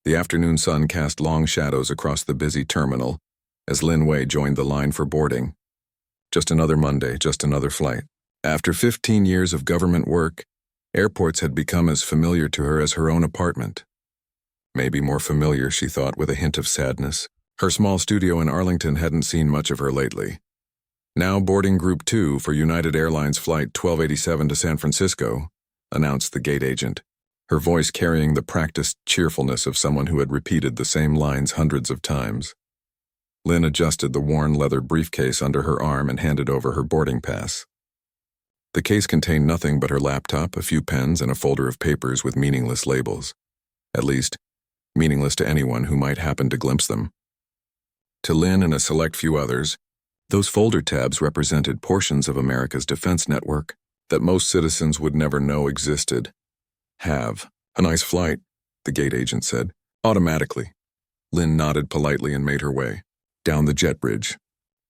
The afternoon sun cast long shadows across the busy terminal as Lin Wei joined the line for boarding. Just another Monday, just another flight. After 15 years of government work, airports had become as familiar to her as her own apartment. Maybe more familiar, she thought with a hint of sadness. Her small studio in Arlington hadn't seen much of her lately. Now boarding Group 2 for United Airlines Flight 1287 to San Francisco, announced the gate agent, her voice carrying the practiced cheerfulness of someone who had repeated the same lines hundreds of times. Lin adjusted the worn leather briefcase under her arm and handed over her boarding pass. The case contained nothing but her laptop, a few pens, and a folder of papers with meaningless labels. At least, meaningless to anyone who might happen to glimpse them. To Lin and a select few others, those folder tabs represented portions of America's defense network that most citizens would never know existed. Have. A nice flight, the gate agent said, automatically. Lin nodded politely and made her way. Down the jet bridge.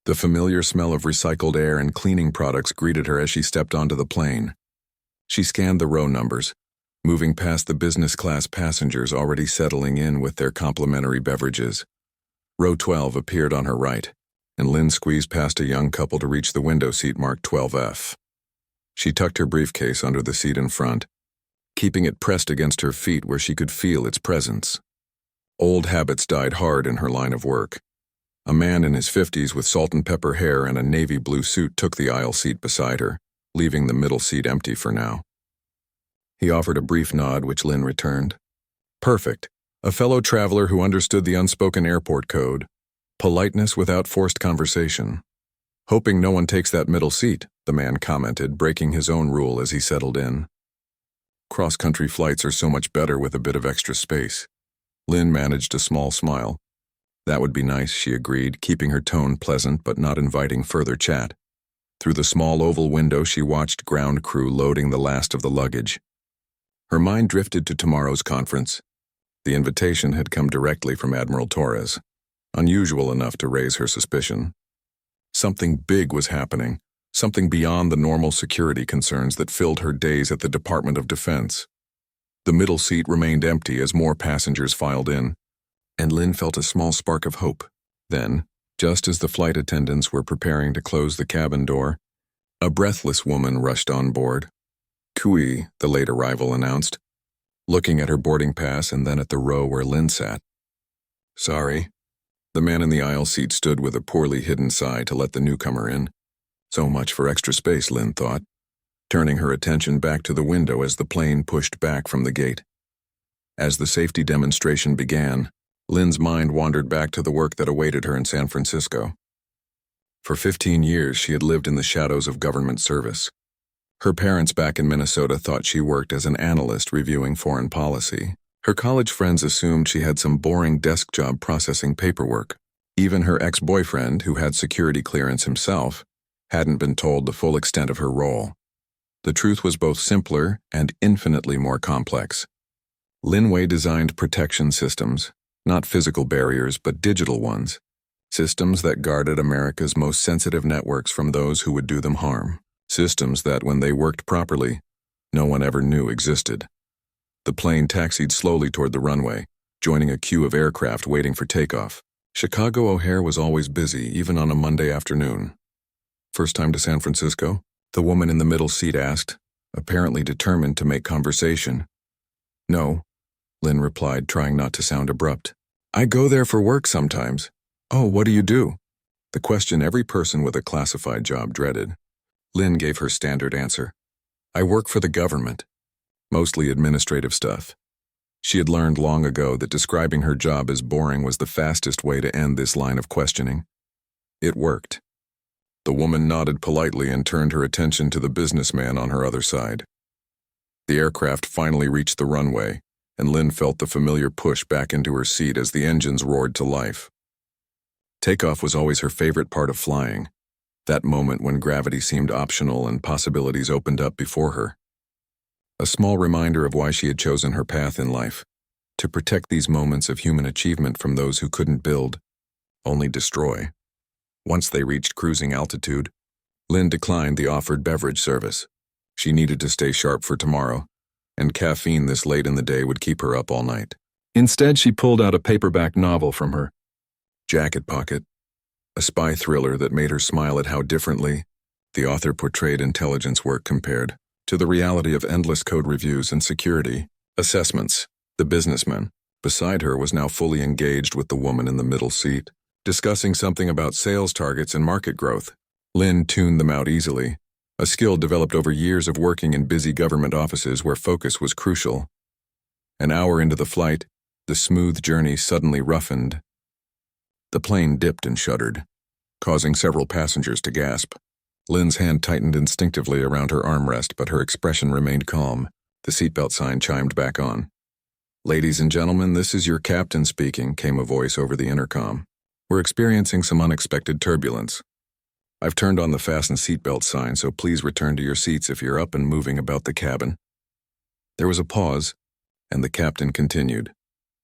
The familiar smell of recycled air and cleaning products greeted her as she stepped onto the plane. She scanned the row numbers, moving past the business class passengers already settling in with their complimentary beverages. Row 12 appeared on her right, and Lin squeezed past a young couple to reach the window seat marked 12F. She tucked her briefcase under the seat in front, keeping it pressed against her feet where she could feel its presence. Old habits died hard in her line of work. A man in his 50s with salt and pepper hair and a navy blue suit took the aisle seat beside her, leaving the middle seat empty for now. He offered a brief nod, which Lin returned. Perfect. A fellow traveler who understood the unspoken airport code. Politeness without forced conversation. Hoping no one takes that middle seat, the man commented, breaking his own rule as he settled in. Cross-country flights are so much better with a bit of extra space. Lin managed a small smile. That would be nice, she agreed, keeping her tone pleasant but not inviting further chat. Through the small oval window, she watched ground crew loading the last of the luggage. Her mind drifted to tomorrow's conference. The invitation had come directly from Admiral Torres, unusual enough to raise her suspicion. Something big was happening, something beyond the normal security concerns that filled her days at the Department of Defense. The middle seat remained empty as more passengers filed in, and Lin felt a small spark of hope. Then, just as the flight attendants were preparing to close the cabin door, a breathless woman rushed on board. Kui, the late arrival announced, looking at her boarding pass and then at the row where Lin sat. Sorry. The man in the aisle seat stood with a poorly hidden sigh to let the newcomer in. So much for extra space, Lin thought, turning her attention back to the window as the plane pushed back from the gate. As the safety demonstration began, Lin's mind wandered back to the work that awaited her in San Francisco. For 15 years, she had lived in the shadows of government service. Her parents back in Minnesota thought she worked as an analyst reviewing foreign policy. Her college friends assumed she had some boring desk job processing paperwork. Even her ex-boyfriend, who had security clearance himself, hadn't been told the full extent of her role. The truth was both simpler and infinitely more complex. Lin Wei designed protection systems, not physical barriers but digital ones, systems that guarded America's most sensitive networks from those who would do them harm. Systems that, when they worked properly, no one ever knew existed. The plane taxied slowly toward the runway, joining a queue of aircraft waiting for takeoff. Chicago O'Hare was always busy, even on a Monday afternoon. First time to San Francisco? The woman in the middle seat asked, apparently determined to make conversation. No, Lin replied, trying not to sound abrupt. I go there for work sometimes. Oh, what do you do? The question every person with a classified job dreaded. Lin gave her standard answer. I work for the government. Mostly administrative stuff. She had learned long ago that describing her job as boring was the fastest way to end this line of questioning. It worked. The woman nodded politely and turned her attention to the businessman on her other side. The aircraft finally reached the runway, and Lin felt the familiar push back into her seat as the engines roared to life. Takeoff was always her favorite part of flying. That moment when gravity seemed optional and possibilities opened up before her. A small reminder of why she had chosen her path in life, to protect these moments of human achievement from those who couldn't build, only destroy. Once they reached cruising altitude, Lin declined the offered beverage service. She needed to stay sharp for tomorrow, and caffeine this late in the day would keep her up all night. Instead, she pulled out a paperback novel from her jacket pocket, a spy thriller that made her smile at how differently the author portrayed intelligence work compared to the reality of endless code reviews and security assessments. The businessman beside her was now fully engaged with the woman in the middle seat, discussing something about sales targets and market growth. Lynn tuned them out easily, a skill developed over years of working in busy government offices where focus was crucial. An hour into the flight, the smooth journey suddenly roughened. The plane dipped and shuddered, causing several passengers to gasp. Lynn's hand tightened instinctively around her armrest, but her expression remained calm. The seatbelt sign chimed back on. "Ladies and gentlemen, this is your captain speaking," came a voice over the intercom. "We're experiencing some unexpected turbulence. I've turned on the fasten seatbelt sign, so please return to your seats if you're up and moving about the cabin." There was a pause, and the captain continued.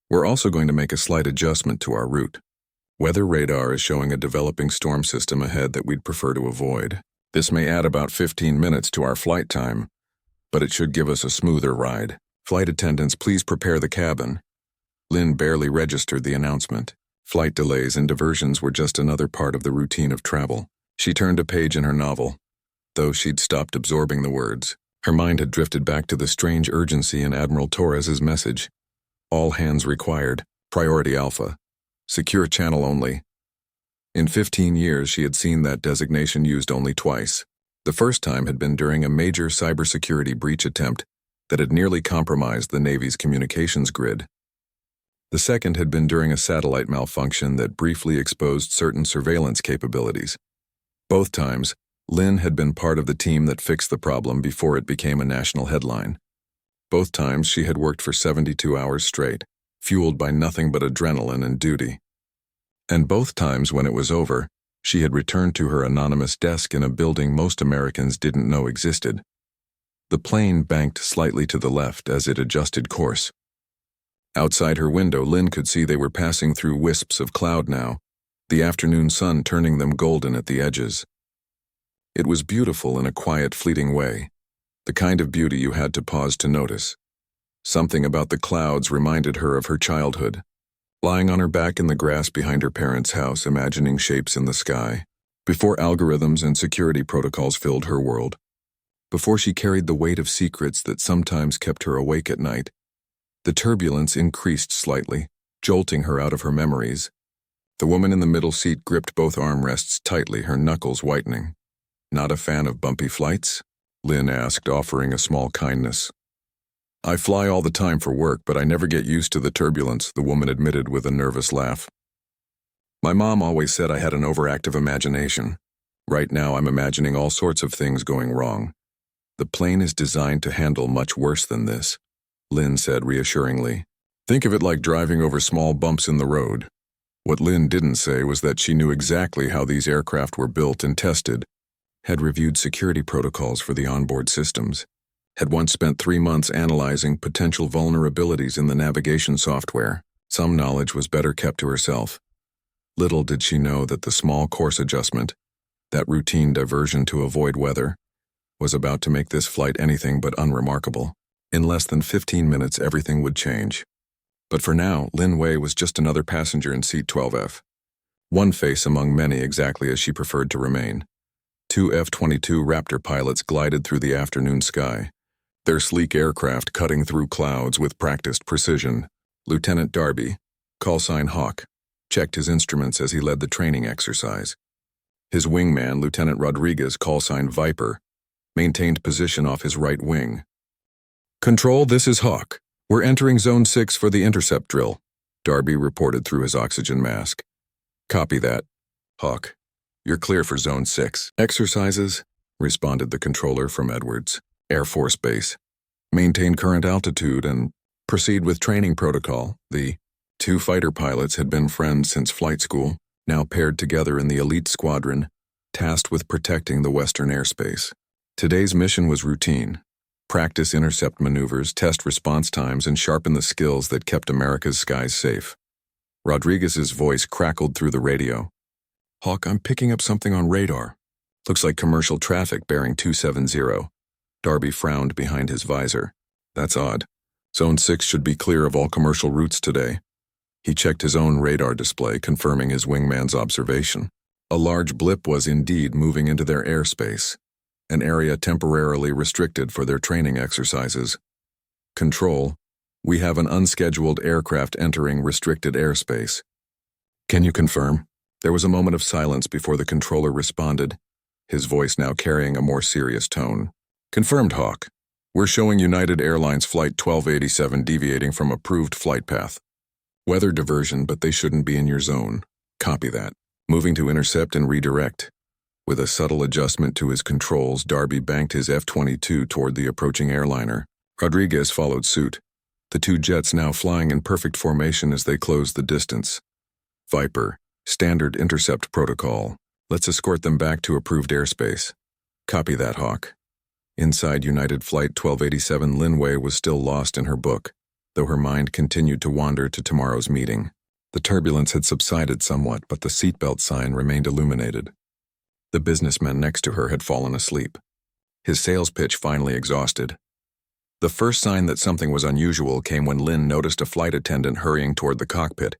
"We're also going to make a slight adjustment to our route. Weather radar is showing a developing storm system ahead that we'd prefer to avoid. This may add about 15 minutes to our flight time, but it should give us a smoother ride. Flight attendants, please prepare the cabin." Lynn barely registered the announcement. Flight delays and diversions were just another part of the routine of travel. She turned a page in her novel. Though she'd stopped absorbing the words, her mind had drifted back to the strange urgency in Admiral Torres's message. All hands required, priority alpha, secure channel only. In 15 years, she had seen that designation used only twice. The first time had been during a major cybersecurity breach attempt that had nearly compromised the Navy's communications grid. The second had been during a satellite malfunction that briefly exposed certain surveillance capabilities. Both times, Lynn had been part of the team that fixed the problem before it became a national headline. Both times she had worked for 72 hours straight, fueled by nothing but adrenaline and duty. And both times when it was over, she had returned to her anonymous desk in a building most Americans didn't know existed. The plane banked slightly to the left as it adjusted course. Outside her window, Lynn could see they were passing through wisps of cloud now, the afternoon sun turning them golden at the edges. It was beautiful in a quiet, fleeting way, the kind of beauty you had to pause to notice. Something about the clouds reminded her of her childhood, lying on her back in the grass behind her parents' house, imagining shapes in the sky, before algorithms and security protocols filled her world, before she carried the weight of secrets that sometimes kept her awake at night. The turbulence increased slightly, jolting her out of her memories. The woman in the middle seat gripped both armrests tightly, her knuckles whitening. "Not a fan of bumpy flights?" Lynn asked, offering a small kindness. "I fly all the time for work, but I never get used to the turbulence," the woman admitted with a nervous laugh. "My mom always said I had an overactive imagination. Right now I'm imagining all sorts of things going wrong. The plane is designed to handle much worse than this," Lynn said reassuringly. "Think of it like driving over small bumps in the road." What Lynn didn't say was that she knew exactly how these aircraft were built and tested, had reviewed security protocols for the onboard systems, had once spent 3 months analyzing potential vulnerabilities in the navigation software. Some knowledge was better kept to herself. Little did she know that the small course adjustment, that routine diversion to avoid weather, was about to make this flight anything but unremarkable. In less than 15 minutes, everything would change. But for now, Lin Wei was just another passenger in seat 12F. One face among many, exactly as she preferred to remain. 2 F-22 Raptor pilots glided through the afternoon sky, their sleek aircraft cutting through clouds with practiced precision. Lieutenant Darby, callsign Hawk, checked his instruments as he led the training exercise. His wingman, Lieutenant Rodriguez, callsign Viper, maintained position off his right wing. "Control, this is Hawk. We're entering Zone 6 for the intercept drill," Darby reported through his oxygen mask. "Copy that, Hawk. You're clear for Zone 6. Exercises," responded the controller from Edwards Air Force Base. "Maintain current altitude and proceed with training protocol." The 2 fighter pilots had been friends since flight school, now paired together in the elite squadron, tasked with protecting the western airspace. Today's mission was routine. Practice intercept maneuvers, test response times, and sharpen the skills that kept America's skies safe. Rodriguez's voice crackled through the radio. "Hawk, I'm picking up something on radar. Looks like commercial traffic bearing 270. Darby frowned behind his visor. "That's odd. Zone 6 should be clear of all commercial routes today. He checked his own radar display, confirming his wingman's observation. A large blip was indeed moving into their airspace, an area temporarily restricted for their training exercises. Control, we have an unscheduled aircraft entering restricted airspace. Can you confirm? There was a moment of silence before the controller responded, his voice now carrying a more serious tone. Confirmed, Hawk. We're showing United Airlines Flight 1287 deviating from approved flight path. Weather diversion, but they shouldn't be in your zone. Copy that. Moving to intercept and redirect. With a subtle adjustment to his controls, Darby banked his F-22 toward the approaching airliner. Rodriguez followed suit, the two jets now flying in perfect formation as they closed the distance. Viper, standard intercept protocol. Let's escort them back to approved airspace. Copy that, Hawk. Inside United Flight 1287, Lin Wei was still lost in her book, though her mind continued to wander to tomorrow's meeting. The turbulence had subsided somewhat, but the seatbelt sign remained illuminated. The businessman next to her had fallen asleep, his sales pitch finally exhausted. The first sign that something was unusual came when Lin noticed a flight attendant hurrying toward the cockpit,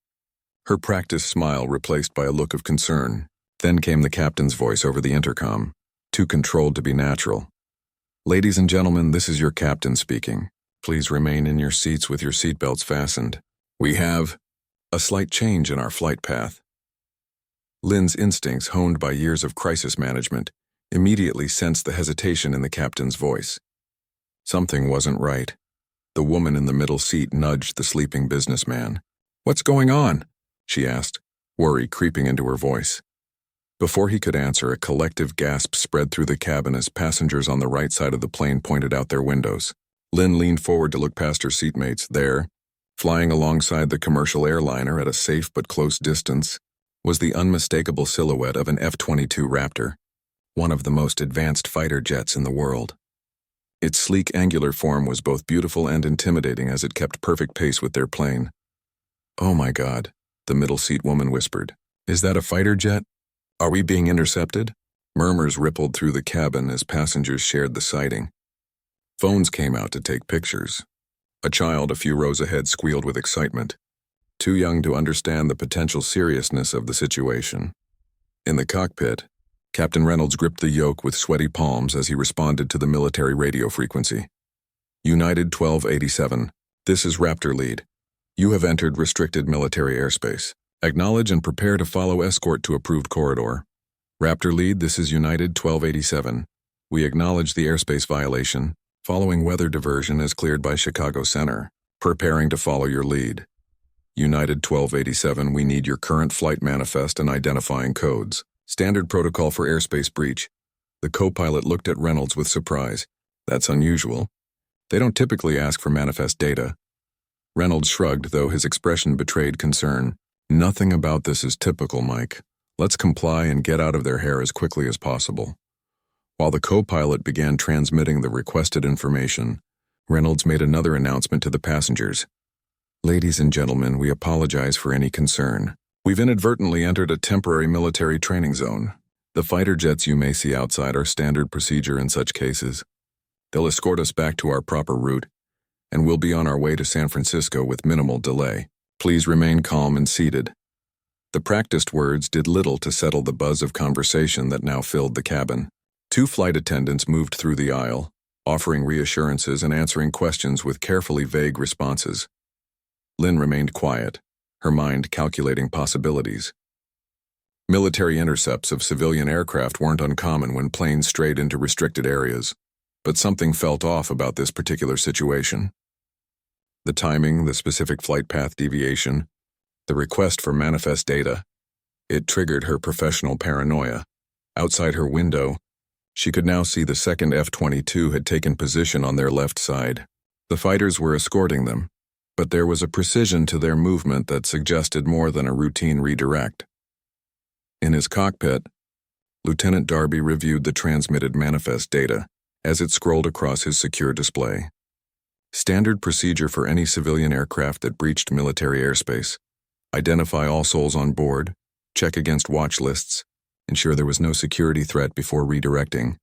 her practiced smile replaced by a look of concern. Then came the captain's voice over the intercom, too controlled to be natural. Ladies and gentlemen, this is your captain speaking. Please remain in your seats with your seatbelts fastened. We have a slight change in our flight path. Lin's instincts, honed by years of crisis management, immediately sensed the hesitation in the captain's voice. Something wasn't right. The woman in the middle seat nudged the sleeping businessman. "What's going on?" she asked, worry creeping into her voice. Before he could answer, a collective gasp spread through the cabin as passengers on the right side of the plane pointed out their windows. Lin leaned forward to look past her seatmates. There, flying alongside the commercial airliner at a safe but close distance, was the unmistakable silhouette of an F-22 Raptor, one of the most advanced fighter jets in the world. Its sleek angular form was both beautiful and intimidating as it kept perfect pace with their plane. "Oh my God," the middle seat woman whispered. "Is that a fighter jet? Are we being intercepted?" Murmurs rippled through the cabin as passengers shared the sighting. Phones came out to take pictures. A child a few rows ahead squealed with excitement, too young to understand the potential seriousness of the situation. In the cockpit, Captain Reynolds gripped the yoke with sweaty palms as he responded to the military radio frequency. United 1287, this is Raptor Lead. You have entered restricted military airspace. Acknowledge and prepare to follow escort to approved corridor. Raptor Lead, this is United 1287. We acknowledge the airspace violation, following weather diversion as cleared by Chicago Center. Preparing to follow your lead. United 1287, we need your current flight manifest and identifying codes. Standard protocol for airspace breach. The co-pilot looked at Reynolds with surprise. That's unusual. They don't typically ask for manifest data. Reynolds shrugged, though his expression betrayed concern. Nothing about this is typical, Mike. Let's comply and get out of their hair as quickly as possible. While the co-pilot began transmitting the requested information, Reynolds made another announcement to the passengers. Ladies and gentlemen, we apologize for any concern. We've inadvertently entered a temporary military training zone. The fighter jets you may see outside are standard procedure in such cases. They'll escort us back to our proper route, and we'll be on our way to San Francisco with minimal delay. Please remain calm and seated. The practiced words did little to settle the buzz of conversation that now filled the cabin. Two flight attendants moved through the aisle, offering reassurances and answering questions with carefully vague responses. Lin remained quiet, her mind calculating possibilities. Military intercepts of civilian aircraft weren't uncommon when planes strayed into restricted areas, but something felt off about this particular situation. The timing, the specific flight path deviation, the request for manifest data, it triggered her professional paranoia. Outside her window, she could now see the second F-22 had taken position on their left side. The fighters were escorting them, but there was a precision to their movement that suggested more than a routine redirect. In his cockpit, Lieutenant Darby reviewed the transmitted manifest data as it scrolled across his secure display. Standard procedure for any civilian aircraft that breached military airspace. Identify all souls on board, check against watch lists, ensure there was no security threat before redirecting.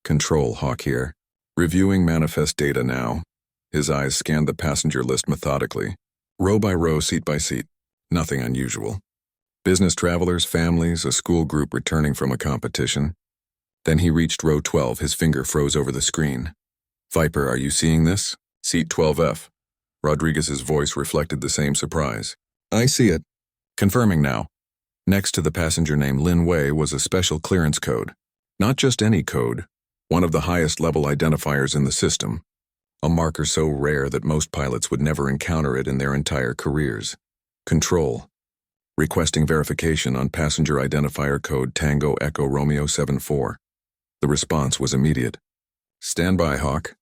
Control, Hawk here. Reviewing manifest data now. His eyes scanned the passenger list methodically, row by row, seat by seat. Nothing unusual. Business travelers, families, a school group returning from a competition. Then he reached row 12, his finger froze over the screen. Viper, are you seeing this? Seat 12F. Rodriguez's voice reflected the same surprise. I see it. Confirming now. Next to the passenger name Lin Wei was a special clearance code. Not just any code, one of the highest level identifiers in the system. A marker so rare that most pilots would never encounter it in their entire careers. Control. Requesting verification on passenger identifier code Tango Echo Romeo 74. The response was immediate. Stand by, Hawk.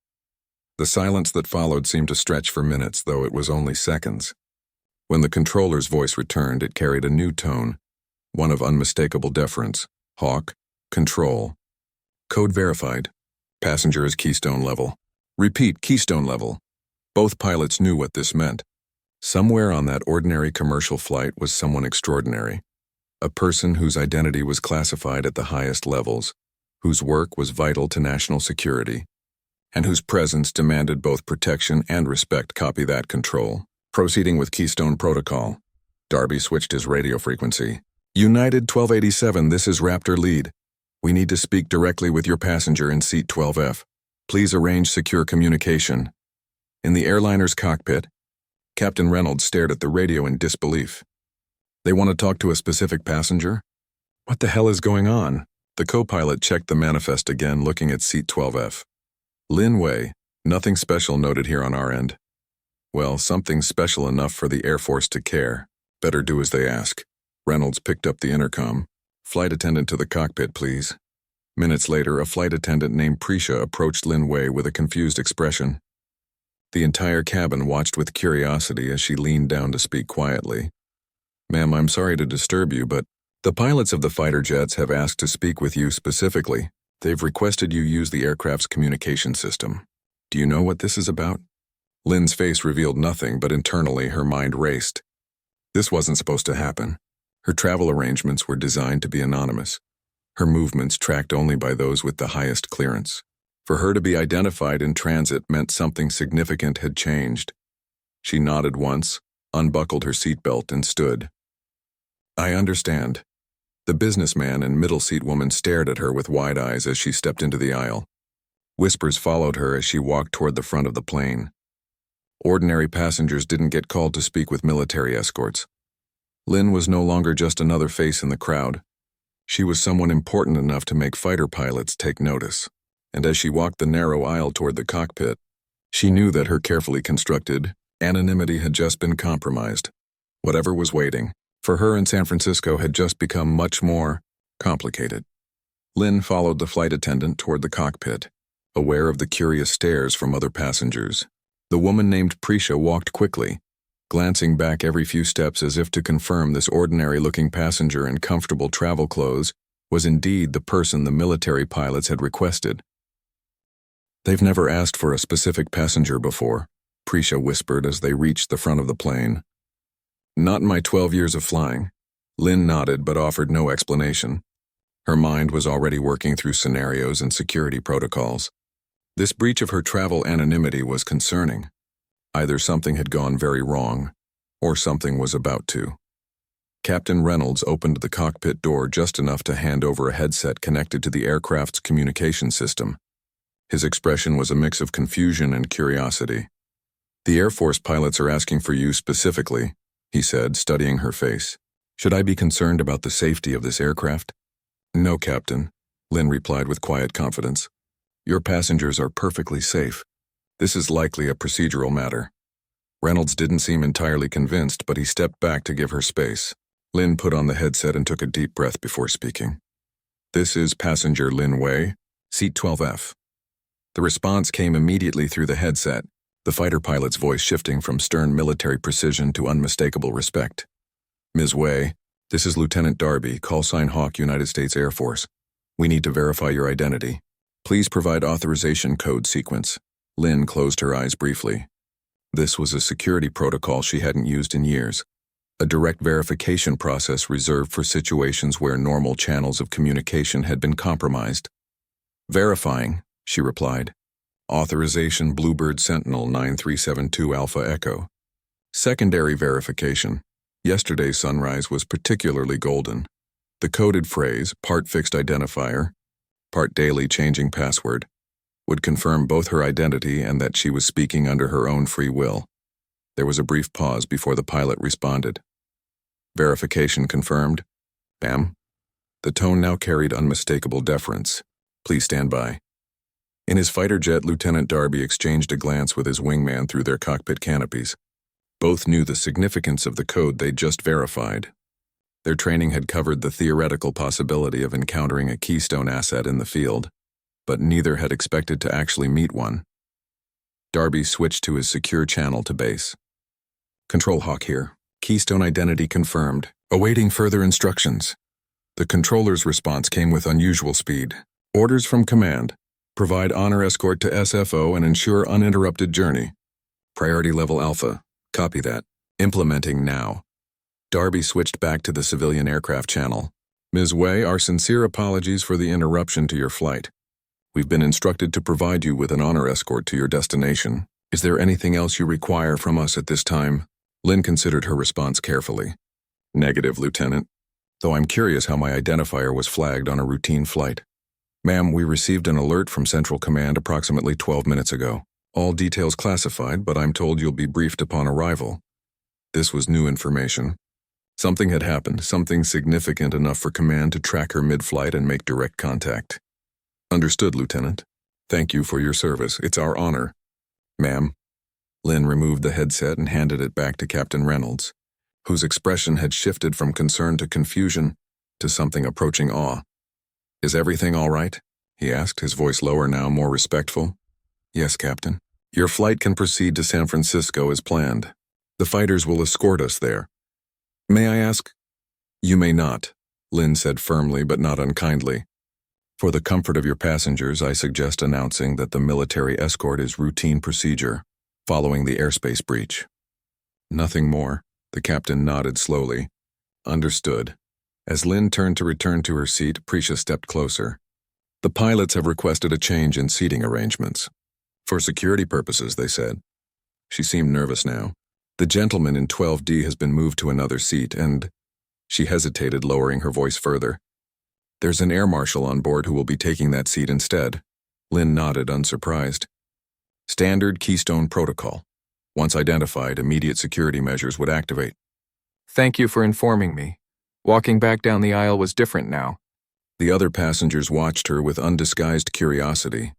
The silence that followed seemed to stretch for minutes, though it was only seconds. When the controller's voice returned, it carried a new tone, one of unmistakable deference. Hawk, control. Code verified. Passenger is keystone level. Repeat, keystone level. Both pilots knew what this meant. Somewhere on that ordinary commercial flight was someone extraordinary. A person whose identity was classified at the highest levels, whose work was vital to national security, and whose presence demanded both protection and respect. Copy that, control. Proceeding with Keystone Protocol. Darby switched his radio frequency. United 1287, this is Raptor Lead. We need to speak directly with your passenger in seat 12F. Please arrange secure communication. In the airliner's cockpit, Captain Reynolds stared at the radio in disbelief. They want to talk to a specific passenger? What the hell is going on? The co-pilot checked the manifest again, looking at seat 12F. Lin Wei, nothing special noted here on our end. Well, something special enough for the Air Force to care. Better do as they ask. Reynolds picked up the intercom. Flight attendant to the cockpit, please. Minutes later, a flight attendant named Prisha approached Lin Wei with a confused expression. The entire cabin watched with curiosity as she leaned down to speak quietly. Ma'am, I'm sorry to disturb you, but the pilots of the fighter jets have asked to speak with you specifically. They've requested you use the aircraft's communication system. Do you know what this is about? Lin's face revealed nothing, but internally her mind raced. This wasn't supposed to happen. Her travel arrangements were designed to be anonymous. Her movements tracked only by those with the highest clearance. For her to be identified in transit meant something significant had changed. She nodded once, unbuckled her seatbelt, and stood. I understand. The businessman and middle seat woman stared at her with wide eyes as she stepped into the aisle. Whispers followed her as she walked toward the front of the plane. Ordinary passengers didn't get called to speak with military escorts. Lin was no longer just another face in the crowd. She was someone important enough to make fighter pilots take notice. And as she walked the narrow aisle toward the cockpit, she knew that her carefully constructed anonymity had just been compromised. Whatever was waiting for her in San Francisco had just become much more complicated. Lin followed the flight attendant toward the cockpit, aware of the curious stares from other passengers. The woman named Prisha walked quickly, glancing back every few steps as if to confirm this ordinary-looking passenger in comfortable travel clothes was indeed the person the military pilots had requested. They've never asked for a specific passenger before, Prisha whispered as they reached the front of the plane. Not in my 12 years of flying. Lin nodded but offered no explanation. Her mind was already working through scenarios and security protocols. This breach of her travel anonymity was concerning. Either something had gone very wrong, or something was about to. Captain Reynolds opened the cockpit door just enough to hand over a headset connected to the aircraft's communication system. His expression was a mix of confusion and curiosity. The Air Force pilots are asking for you specifically, he said, studying her face. Should I be concerned about the safety of this aircraft? No, Captain, Lin replied with quiet confidence. Your passengers are perfectly safe. This is likely a procedural matter. Reynolds didn't seem entirely convinced, but he stepped back to give her space. Lin put on the headset and took a deep breath before speaking. This is passenger Lin Wei, seat 12F. The response came immediately through the headset, the fighter pilot's voice shifting from stern military precision to unmistakable respect. Ms. Wei, this is Lieutenant Darby, call sign Hawk, United States Air Force. We need to verify your identity. Please provide authorization code sequence. Lin closed her eyes briefly. This was a security protocol she hadn't used in years. A direct verification process reserved for situations where normal channels of communication had been compromised. Verifying, she replied. Authorization Bluebird Sentinel 9372 Alpha Echo. Secondary verification. Yesterday's sunrise was particularly golden. The coded phrase, part fixed identifier, part daily changing password, would confirm both her identity and that she was speaking under her own free will. There was a brief pause before the pilot responded. Verification confirmed. Ma'am. The tone now carried unmistakable deference. Please stand by. In his fighter jet, Lieutenant Darby exchanged a glance with his wingman through their cockpit canopies. Both knew the significance of the code they'd just verified. Their training had covered the theoretical possibility of encountering a keystone asset in the field, but neither had expected to actually meet one. Darby switched to his secure channel to base. Control Hawk here. Keystone identity confirmed. Awaiting further instructions. The controller's response came with unusual speed. Orders from command. Provide honor escort to SFO and ensure uninterrupted journey. Priority level Alpha. Copy that. Implementing now. Darby switched back to the civilian aircraft channel. Ms. Wei, our sincere apologies for the interruption to your flight. We've been instructed to provide you with an honor escort to your destination. Is there anything else you require from us at this time? Lynn considered her response carefully. Negative, Lieutenant. Though I'm curious how my identifier was flagged on a routine flight. Ma'am, we received an alert from Central Command approximately 12 minutes ago. All details classified, but I'm told you'll be briefed upon arrival. This was new information. Something had happened, something significant enough for Command to track her mid-flight and make direct contact. Understood, Lieutenant. Thank you for your service. It's our honor. Ma'am. Lynn removed the headset and handed it back to Captain Reynolds, whose expression had shifted from concern to confusion to something approaching awe. Is everything all right? He asked, his voice lower now, more respectful. Yes, Captain. Your flight can proceed to San Francisco as planned. The fighters will escort us there. May I ask? You may not, Lynn said firmly but not unkindly. For the comfort of your passengers, I suggest announcing that the military escort is routine procedure, following the airspace breach. Nothing more, the captain nodded slowly. Understood. As Lynn turned to return to her seat, Prisha stepped closer. The pilots have requested a change in seating arrangements. For security purposes, they said. She seemed nervous now. The gentleman in 12D has been moved to another seat and... She hesitated, lowering her voice further. There's an air marshal on board who will be taking that seat instead. Lynn nodded, unsurprised. Standard Keystone Protocol. Once identified, immediate security measures would activate. Thank you for informing me. Walking back down the aisle was different now. The other passengers watched her with undisguised curiosity.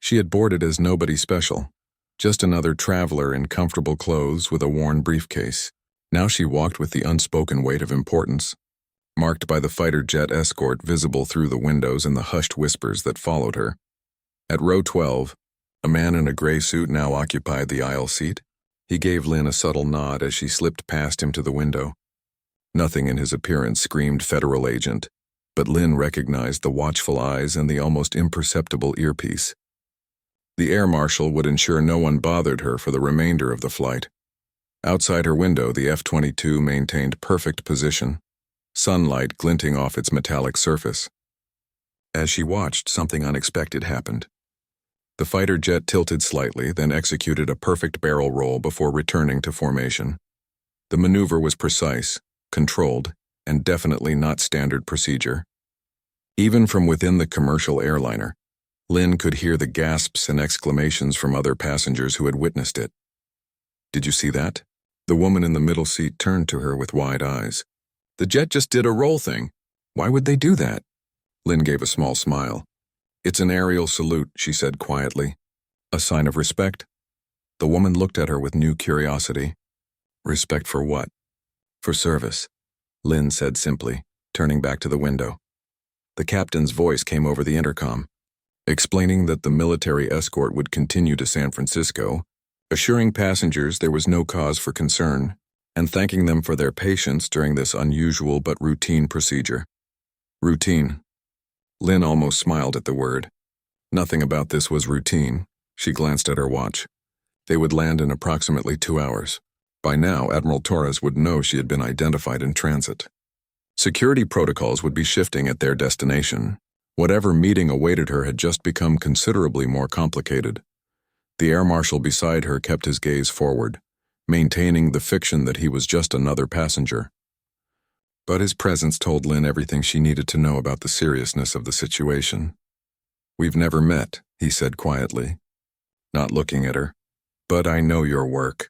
She had boarded as nobody special, just another traveler in comfortable clothes with a worn briefcase. Now she walked with the unspoken weight of importance, marked by the fighter jet escort visible through the windows and the hushed whispers that followed her. At row 12, a man in a gray suit now occupied the aisle seat. He gave Lynn a subtle nod as she slipped past him to the window. Nothing in his appearance screamed federal agent, but Lynn recognized the watchful eyes and the almost imperceptible earpiece. The air marshal would ensure no one bothered her for the remainder of the flight. Outside her window, the F-22 maintained perfect position, sunlight glinting off its metallic surface. As she watched, something unexpected happened. The fighter jet tilted slightly, then executed a perfect barrel roll before returning to formation. The maneuver was precise, controlled, and definitely not standard procedure. Even from within the commercial airliner, Lynn could hear the gasps and exclamations from other passengers who had witnessed it. Did you see that? The woman in the middle seat turned to her with wide eyes. The jet just did a roll thing. Why would they do that? Lynn gave a small smile. It's an aerial salute, she said quietly. A sign of respect? The woman looked at her with new curiosity. Respect for what? For service, Lynn said simply, turning back to the window. The captain's voice came over the intercom, explaining that the military escort would continue to San Francisco, assuring passengers there was no cause for concern, and thanking them for their patience during this unusual but routine procedure. Routine. Lynn almost smiled at the word. Nothing about this was routine. She glanced at her watch. They would land in approximately 2 hours. By now, Admiral Torres would know she had been identified in transit. Security protocols would be shifting at their destination. Whatever meeting awaited her had just become considerably more complicated. The air marshal beside her kept his gaze forward, maintaining the fiction that he was just another passenger. But his presence told Lynn everything she needed to know about the seriousness of the situation. "We've never met," he said quietly, not looking at her, "but I know your work."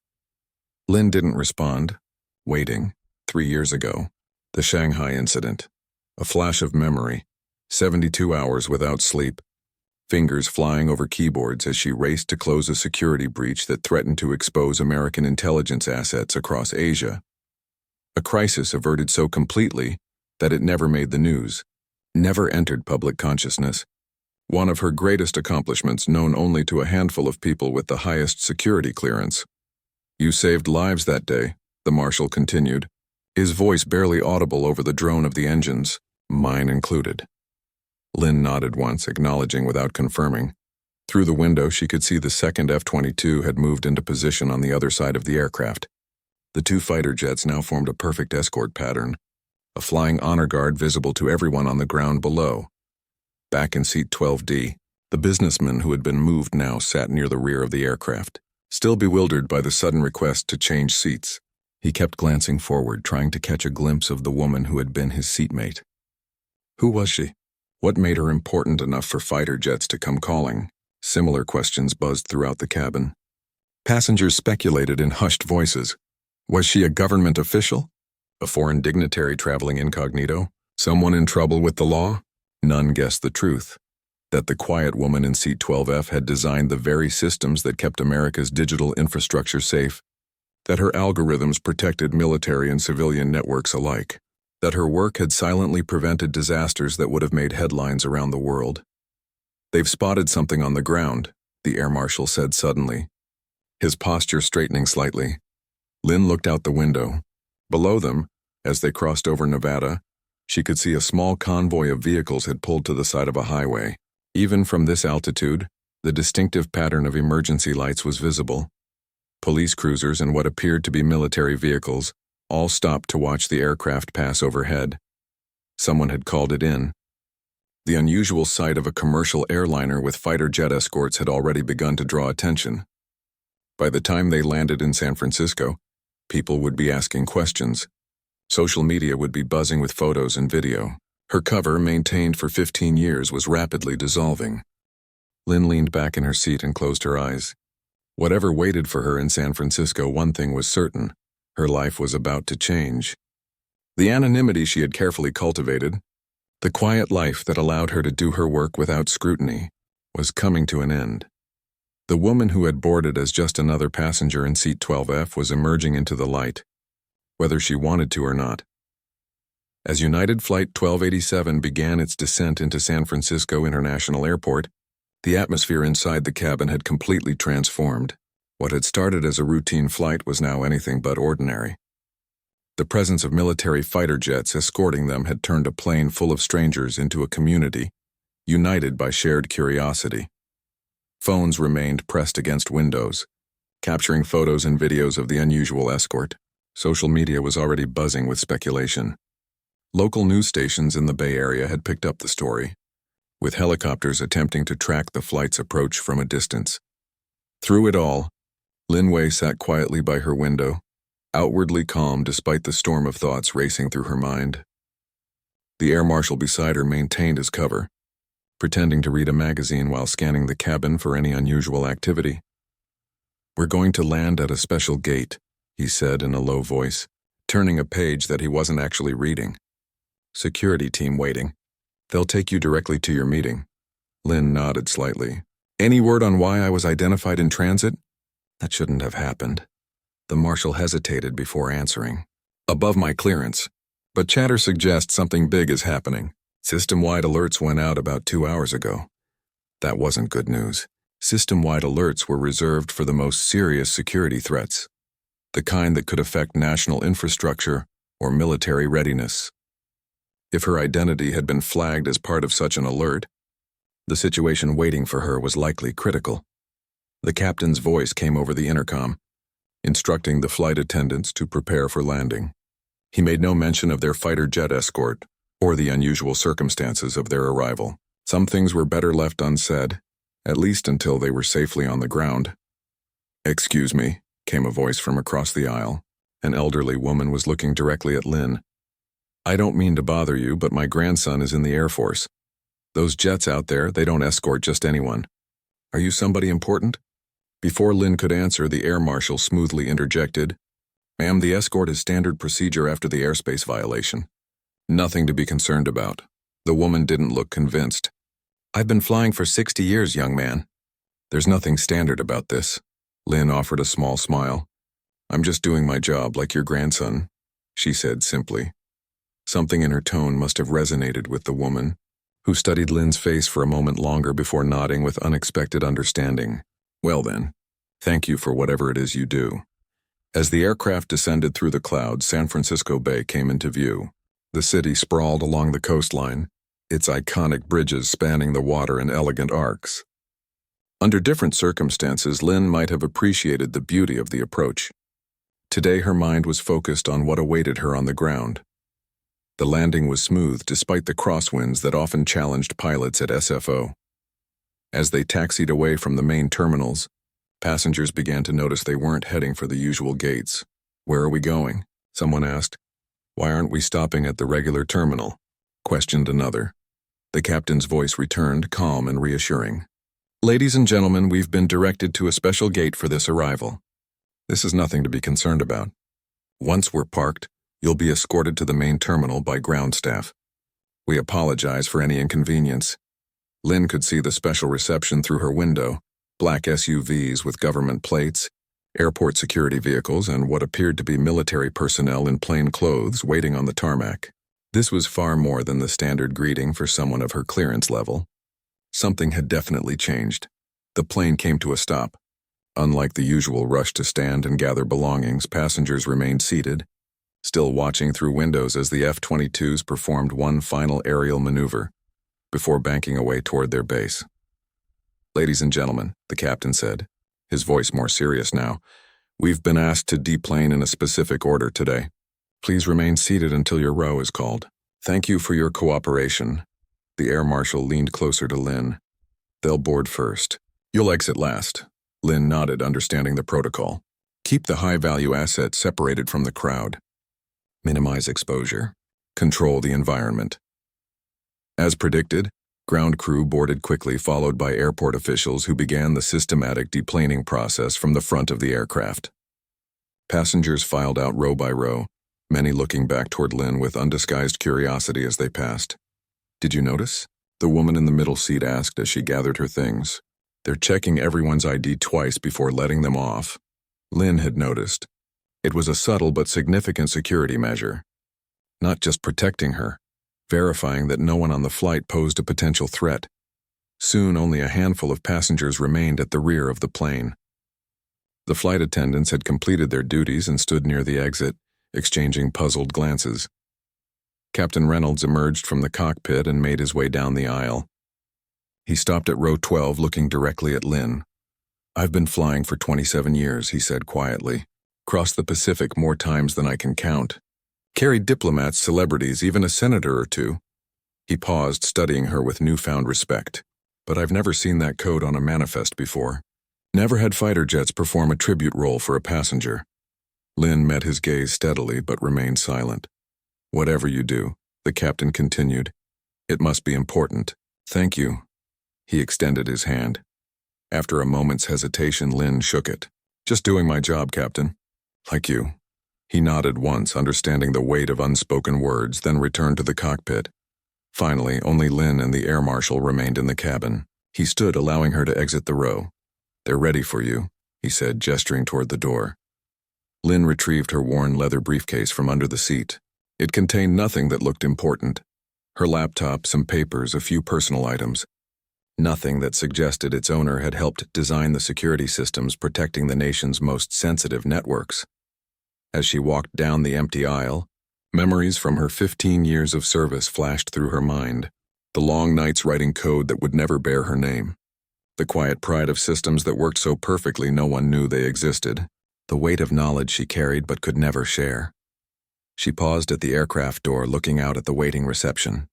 Lynn didn't respond, waiting. 3 years ago, the Shanghai incident. A flash of memory, 72 hours without sleep, fingers flying over keyboards as she raced to close a security breach that threatened to expose American intelligence assets across Asia. A crisis averted so completely that it never made the news, never entered public consciousness. One of her greatest accomplishments, known only to a handful of people with the highest security clearance. "You saved lives that day," the marshal continued, his voice barely audible over the drone of the engines, "mine included." Lynn nodded once, acknowledging without confirming. Through the window, she could see the second F-22 had moved into position on the other side of the aircraft. The 2 fighter jets now formed a perfect escort pattern, a flying honor guard visible to everyone on the ground below. Back in seat 12D, the businessman who had been moved now sat near the rear of the aircraft. Still bewildered by the sudden request to change seats, he kept glancing forward, trying to catch a glimpse of the woman who had been his seatmate. Who was she? What made her important enough for fighter jets to come calling? Similar questions buzzed throughout the cabin. Passengers speculated in hushed voices. Was she a government official? A foreign dignitary traveling incognito? Someone in trouble with the law? None guessed the truth. That the quiet woman in seat 12F had designed the very systems that kept America's digital infrastructure safe. That her algorithms protected military and civilian networks alike. That her work had silently prevented disasters that would have made headlines around the world. "They've spotted something on the ground," the air marshal said suddenly, his posture straightening slightly. Lynn looked out the window. Below them, as they crossed over Nevada, she could see a small convoy of vehicles had pulled to the side of a highway. Even from this altitude, the distinctive pattern of emergency lights was visible. Police cruisers and what appeared to be military vehicles all stopped to watch the aircraft pass overhead. Someone had called it in. The unusual sight of a commercial airliner with fighter jet escorts had already begun to draw attention. By the time they landed in San Francisco, people would be asking questions. Social media would be buzzing with photos and video. Her cover, maintained for 15 years, was rapidly dissolving. Lynn leaned back in her seat and closed her eyes. Whatever waited for her in San Francisco, one thing was certain: her life was about to change. The anonymity she had carefully cultivated, the quiet life that allowed her to do her work without scrutiny, was coming to an end. The woman who had boarded as just another passenger in seat 12F was emerging into the light, whether she wanted to or not. As United Flight 1287 began its descent into San Francisco International Airport, the atmosphere inside the cabin had completely transformed. What had started as a routine flight was now anything but ordinary. The presence of military fighter jets escorting them had turned a plane full of strangers into a community, united by shared curiosity. Phones remained pressed against windows, capturing photos and videos of the unusual escort. Social media was already buzzing with speculation. Local news stations in the Bay Area had picked up the story, with helicopters attempting to track the flight's approach from a distance. Through it all, Lin Wei sat quietly by her window, outwardly calm despite the storm of thoughts racing through her mind. The air marshal beside her maintained his cover, pretending to read a magazine while scanning the cabin for any unusual activity. "We're going to land at a special gate," he said in a low voice, turning a page that he wasn't actually reading. "Security team waiting. They'll take you directly to your meeting." Lynn nodded slightly. "Any word on why I was identified in transit?" "That shouldn't have happened." The marshal hesitated before answering. "Above my clearance. But chatter suggests something big is happening. System-wide alerts went out about 2 hours ago." That wasn't good news. System-wide alerts were reserved for the most serious security threats, the kind that could affect national infrastructure or military readiness. If her identity had been flagged as part of such an alert, the situation waiting for her was likely critical. The captain's voice came over the intercom, instructing the flight attendants to prepare for landing. He made no mention of their fighter jet escort or the unusual circumstances of their arrival. Some things were better left unsaid, at least until they were safely on the ground. "Excuse me," came a voice from across the aisle. An elderly woman was looking directly at Lynn. "I don't mean to bother you, but my grandson is in the Air Force. Those jets out there, they don't escort just anyone. Are you somebody important?" Before Lynn could answer, the air marshal smoothly interjected, "Ma'am, the escort is standard procedure after the airspace violation. Nothing to be concerned about." The woman didn't look convinced. "I've been flying for 60 years, young man." "There's nothing standard about this." Lynn offered a small smile. "I'm just doing my job like your grandson," she said simply. Something in her tone must have resonated with the woman, who studied Lynn's face for a moment longer before nodding with unexpected understanding. "Well then, thank you for whatever it is you do." As the aircraft descended through the clouds, San Francisco Bay came into view. The city sprawled along the coastline, its iconic bridges spanning the water in elegant arcs. Under different circumstances, Lynn might have appreciated the beauty of the approach. Today her mind was focused on what awaited her on the ground. The landing was smooth despite the crosswinds that often challenged pilots at SFO. As they taxied away from the main terminals, passengers began to notice they weren't heading for the usual gates. "Where are we going?" someone asked. "Why aren't we stopping at the regular terminal?" questioned another. The captain's voice returned, calm and reassuring. "Ladies and gentlemen, we've been directed to a special gate for this arrival. This is nothing to be concerned about. Once we're parked, you'll be escorted to the main terminal by ground staff. We apologize for any inconvenience." Lynn could see the special reception through her window, black SUVs with government plates, airport security vehicles, and what appeared to be military personnel in plain clothes waiting on the tarmac. This was far more than the standard greeting for someone of her clearance level. Something had definitely changed. The plane came to a stop. Unlike the usual rush to stand and gather belongings, passengers remained seated, still watching through windows as the F-22s performed one final aerial maneuver before banking away toward their base. "Ladies and gentlemen," the captain said, his voice more serious now, "we've been asked to deplane in a specific order today. Please remain seated until your row is called. Thank you for your cooperation." The air marshal leaned closer to Lynn. "They'll board first. You'll exit last." Lynn nodded, understanding the protocol. "Keep the high-value assets separated from the crowd. Minimize exposure. Control the environment." As predicted, ground crew boarded quickly, followed by airport officials who began the systematic deplaning process from the front of the aircraft. Passengers filed out row by row, many looking back toward Lynn with undisguised curiosity as they passed. "Did you notice?" the woman in the middle seat asked as she gathered her things. "They're checking everyone's ID twice before letting them off." Lynn had noticed. It was a subtle but significant security measure. Not just protecting her, verifying that no one on the flight posed a potential threat. Soon, only a handful of passengers remained at the rear of the plane. The flight attendants had completed their duties and stood near the exit, exchanging puzzled glances. Captain Reynolds emerged from the cockpit and made his way down the aisle. He stopped at row 12, looking directly at Lynn. "I've been flying for 27 years, he said quietly. "Crossed the Pacific more times than I can count. Carried diplomats, celebrities, even a senator or two." He paused, studying her with newfound respect. "But I've never seen that code on a manifest before. Never had fighter jets perform a tribute role for a passenger." Lynn met his gaze steadily but remained silent. "Whatever you do," the captain continued, "it must be important. Thank you." He extended his hand. After a moment's hesitation, Lynn shook it. "Just doing my job, Captain. Like you." He nodded once, understanding the weight of unspoken words, then returned to the cockpit. Finally, only Lynn and the air marshal remained in the cabin. He stood, allowing her to exit the row. "They're ready for you," he said, gesturing toward the door. Lynn retrieved her worn leather briefcase from under the seat. It contained nothing that looked important. Her laptop, some papers, a few personal items. Nothing that suggested its owner had helped design the security systems protecting the nation's most sensitive networks. As she walked down the empty aisle, memories from her 15 years of service flashed through her mind. The long nights writing code that would never bear her name. The quiet pride of systems that worked so perfectly no one knew they existed. The weight of knowledge she carried but could never share. She paused at the aircraft door, looking out at the waiting reception.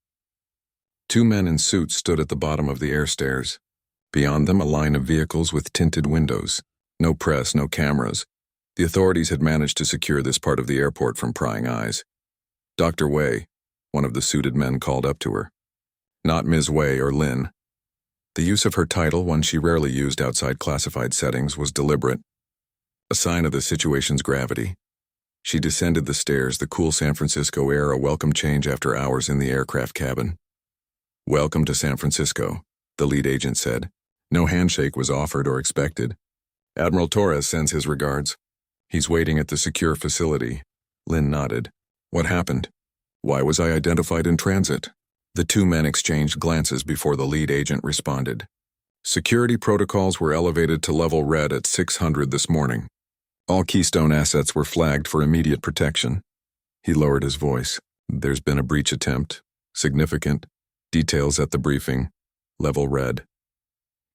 Two men in suits stood at the bottom of the air stairs. Beyond them, a line of vehicles with tinted windows. No press, no cameras. The authorities had managed to secure this part of the airport from prying eyes. Dr. Wei, one of the suited men, called up to her. Not Ms. Wei or Lin. The use of her title, one she rarely used outside classified settings, was deliberate, a sign of the situation's gravity. She descended the stairs, the cool San Francisco air a welcome change after hours in the aircraft cabin. "Welcome to San Francisco," the lead agent said. No handshake was offered or expected. "Admiral Torres sends his regards. He's waiting at the secure facility." Lin nodded. "What happened? Why was I identified in transit?" The two men exchanged glances before the lead agent responded. "Security protocols were elevated to level red at 600 this morning. All Keystone assets were flagged for immediate protection." He lowered his voice. "There's been a breach attempt. Significant. Details at the briefing. Level red."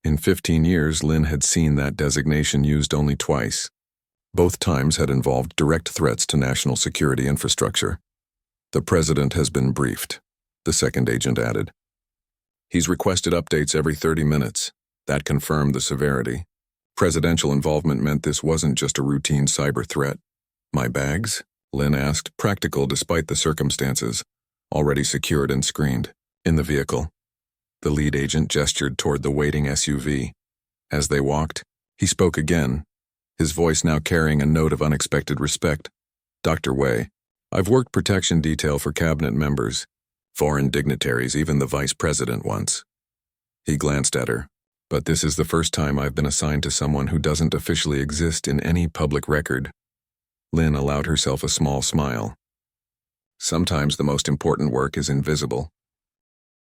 In 15 years, Lin had seen that designation used only twice. Both times had involved direct threats to national security infrastructure. "The president has been briefed," the second agent added. "He's requested updates every 30 minutes. That confirmed the severity. Presidential involvement meant this wasn't just a routine cyber threat." "My bags?" Lin asked, practical despite the circumstances, already secured and screened. "In the vehicle." The lead agent gestured toward the waiting SUV. As they walked, he spoke again, his voice now carrying a note of unexpected respect. "Dr. Wei, I've worked protection detail for cabinet members, foreign dignitaries, even the vice president once." He glanced at her. "But this is the first time I've been assigned to someone who doesn't officially exist in any public record." Lin allowed herself a small smile. "Sometimes the most important work is invisible."